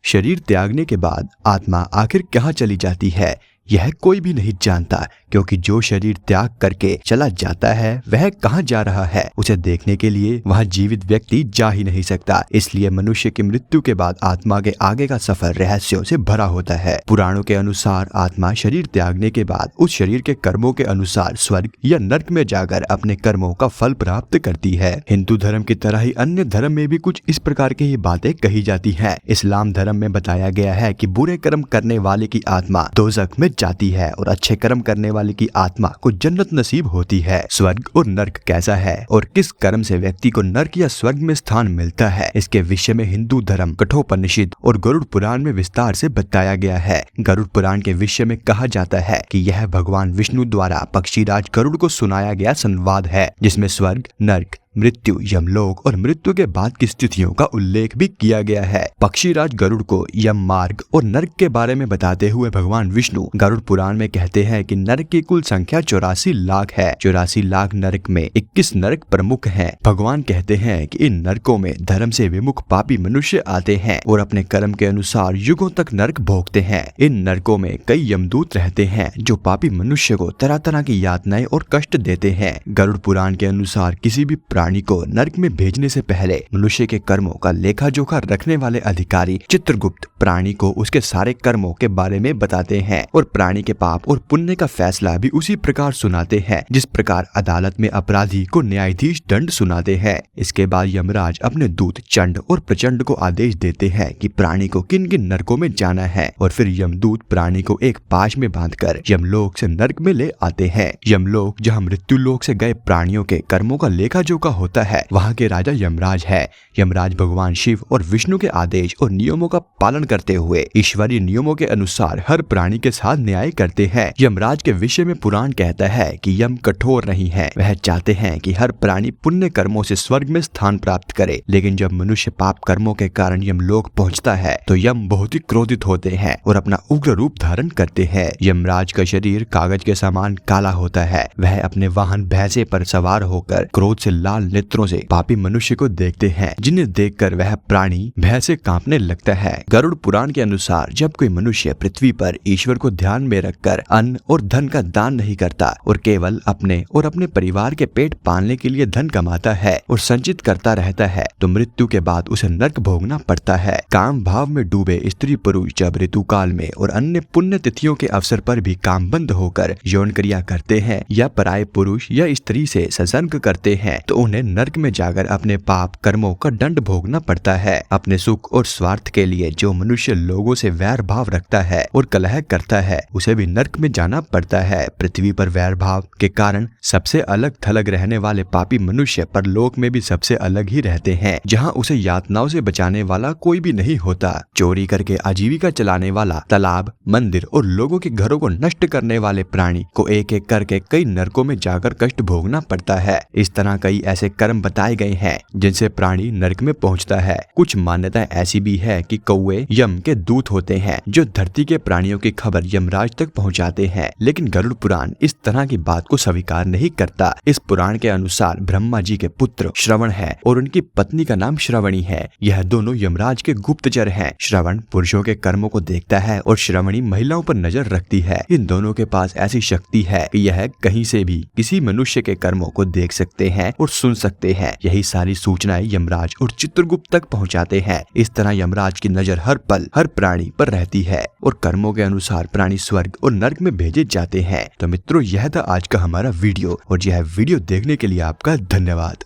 शरीर त्यागने के बाद आत्मा आखिर कहाँ चली जाती है, यह कोई भी नहीं जानता, क्योंकि जो शरीर त्याग करके चला जाता है वह कहाँ जा रहा है उसे देखने के लिए वह जीवित व्यक्ति जा ही नहीं सकता। इसलिए मनुष्य की मृत्यु के बाद आत्मा के आगे का सफर रहस्यों से भरा होता है। पुराणों के अनुसार आत्मा शरीर त्यागने के बाद उस शरीर के कर्मों के अनुसार स्वर्ग या नर्क में जाकर अपने कर्मों का फल प्राप्त करती है। हिंदू धर्म की तरह ही अन्य धर्म में भी कुछ इस प्रकार की ही बातें कही जाती है। इस्लाम धर्म में बताया गया है कि बुरे कर्म करने वाले की आत्मा दोज़ख में जाती है और अच्छे कर्म करने वाले की आत्मा को जन्नत नसीब होती है। स्वर्ग और नर्क कैसा है और किस कर्म से व्यक्ति को नर्क या स्वर्ग में स्थान मिलता है, इसके विषय में हिंदू धर्म, कठोपनिषद और गरुड़ पुराण में विस्तार से बताया गया है। गरुड़ पुराण के विषय में कहा जाता है कि यह भगवान विष्णु द्वारा पक्षीराज गरुड़ को सुनाया गया संवाद है, जिसमें स्वर्ग, नर्क, मृत्यु, यमलोक और मृत्यु के बाद की स्थितियों का उल्लेख भी किया गया है। पक्षीराज गरुड़ को यम मार्ग और नरक के बारे में बताते हुए भगवान विष्णु गरुड़ पुराण में कहते हैं कि नरक की कुल संख्या 84 लाख है। 84 लाख नरक में 21 नरक प्रमुख हैं। भगवान कहते हैं कि इन नरकों में धर्म से विमुख पापी मनुष्य आते हैं और अपने कर्म के अनुसार युगों तक नरक भोगते हैं। इन नरकों में कई यमदूत रहते हैं जो पापी मनुष्य को तरह तरह की यातनाएं और कष्ट देते हैं। गरुड़ पुराण के अनुसार किसी भी प्राणी को नरक में भेजने से पहले मनुष्य के कर्मों का लेखा जोखा रखने वाले अधिकारी चित्रगुप्त प्राणी को उसके सारे कर्मों के बारे में बताते हैं और प्राणी के पाप और पुण्य का फैसला भी उसी प्रकार सुनाते हैं जिस प्रकार अदालत में अपराधी को न्यायाधीश दंड सुनाते हैं। इसके बाद यमराज अपने दूत चंड और प्रचंड को आदेश देते हैं कि प्राणी को किन किन नरकों में जाना है और फिर यमदूत प्राणी को एक पाश में बांधकर यमलोक से नरक में ले आते हैं। यमलोक जहाँ मृत्यु लोक से गए प्राणियों के कर्मों का लेखा जोखा होता है, वहाँ के राजा यमराज है। यमराज भगवान शिव और विष्णु के आदेश और नियमों का पालन करते हुए ईश्वरीय नियमों के अनुसार हर प्राणी के साथ न्याय करते हैं। यमराज के विषय में पुराण कहता है कि यम कठोर नहीं है, वह चाहते हैं कि हर प्राणी पुण्य कर्मों से स्वर्ग में स्थान प्राप्त करे। लेकिन जब मनुष्य पाप कर्मों के कारण यमलोक पहुँचता है तो यम बहुत ही क्रोधित होते हैं और अपना उग्र रूप धारण करते हैं। यमराज का शरीर कागज के समान काला होता है। वह अपने वाहन भैंसे पर सवार होकर क्रोध से लाल नेत्रों से पापी मनुष्य को देखते हैं, जिन्हें देखकर वह प्राणी भय से कांपने लगता है। गरुड़ पुराण के अनुसार जब कोई मनुष्य पृथ्वी पर ईश्वर को ध्यान में रखकर अन्न और धन का दान नहीं करता और केवल अपने और अपने परिवार के पेट पालने के लिए धन कमाता है और संचित करता रहता है, तो मृत्यु के बाद उसे नरक भोगना पड़ता है। काम भाव में डूबे स्त्री पुरुष जब ऋतु काल में और अन्य पुण्य तिथियों के अवसर पर भी काम बंद होकर यौन क्रिया करते हैं या पराये पुरुष या स्त्री से संसर्ग करते हैं, तो उन्हें नरक में जाकर अपने पाप कर्मों का दंड भोगना पड़ता है। अपने सुख और स्वार्थ के लिए जो मनुष्य लोगों से वैर भाव रखता है और कलह करता है, उसे भी नरक में जाना पड़ता है। पृथ्वी पर वैर भाव के कारण सबसे अलग थलग रहने वाले पापी मनुष्य परलोक में भी सबसे अलग ही रहते हैं, जहाँ उसे यातनाओं से बचाने वाला कोई भी नहीं होता। चोरी करके आजीविका चलाने वाला, तालाब, मंदिर और लोगों के घरों को नष्ट करने वाले प्राणी को एक एक करके कई नरकों में जाकर कष्ट भोगना पड़ता है। इस तरह कई ऐसे कर्म बताए गए हैं जिनसे प्राणी नरक में पहुंचता है। कुछ मान्यताएं ऐसी भी है कि कौवे यम के दूत होते हैं जो धरती के प्राणियों की खबर यमराज तक पहुंचाते हैं, लेकिन गरुड़ पुराण इस तरह की बात को स्वीकार नहीं करता। इस पुराण के अनुसार ब्रह्मा जी के पुत्र श्रवण है और उनकी पत्नी का नाम श्रवणी है। यह दोनों यमराज के गुप्तचर हैं। श्रवण पुरुषों के कर्मों को देखता है और श्रवणी महिलाओं पर नजर रखती है। इन दोनों के पास ऐसी शक्ति है कि यह कहीं से भी किसी मनुष्य के कर्मों को देख सकते हैं और सुन सकते हैं। यही सारी सूचनाएं यमराज और चित्रगुप्त तक पहुंचाते हैं। इस तरह यमराज की नजर हर पल हर प्राणी पर रहती है और कर्मों के अनुसार प्राणी स्वर्ग और नरक में भेजे जाते हैं। तो मित्रों, यह था आज का हमारा वीडियो और यह वीडियो देखने के लिए आपका धन्यवाद।